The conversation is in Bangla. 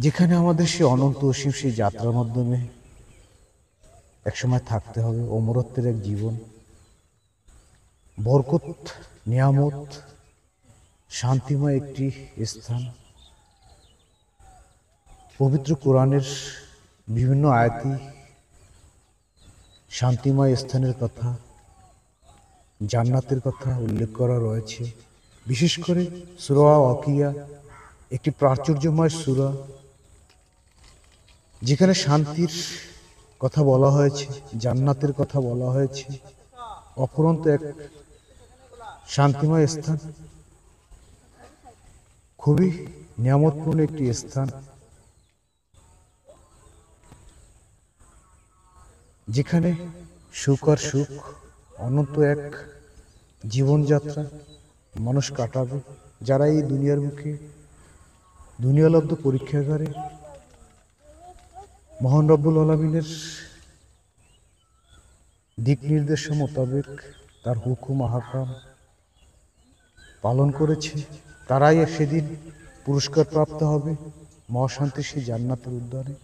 যেখানে আমাদের সেই অনন্ত অসীম সেই যাত্রার মাধ্যমে একসময় থাকতে হবে, অমরত্বের এক জীবন, বরকত, নিয়ামত, শান্তিময় একটি স্থান। পবিত্র কোরআনের বিভিন্ন আয়াতি শান্তিময় স্থানের কথা, জান্নাতের কথা উল্লেখ করা রয়েছে। বিশেষ করে সূরা ওয়াকিয়া একটি প্রাচুর্যময় সূরা, যেখানে শান্তির কথা বলা হয়েছে, জান্নাতের কথা বলা হয়েছে। অফুরন্ত এক শান্তিময় স্থান, খুবই নিয়ামতপূর্ণ একটি স্থান, যেখানে সুখ আর সুখ, অনন্ত এক জীবনযাত্রা মানুষ কাটাবে, যারা এই দুনিয়ার মুখে দুনিয়ালব্ধ পরীক্ষাগারে মহান রব্বুল আলামিনের দিক নির্দেশ মোতাবেক তার হুকুম আহকাম পালন করেছে, তারাই সেদিন পুরস্কার প্রাপ্ত হবে মহাশান্তির সেই জান্নাতের উদ্যানে।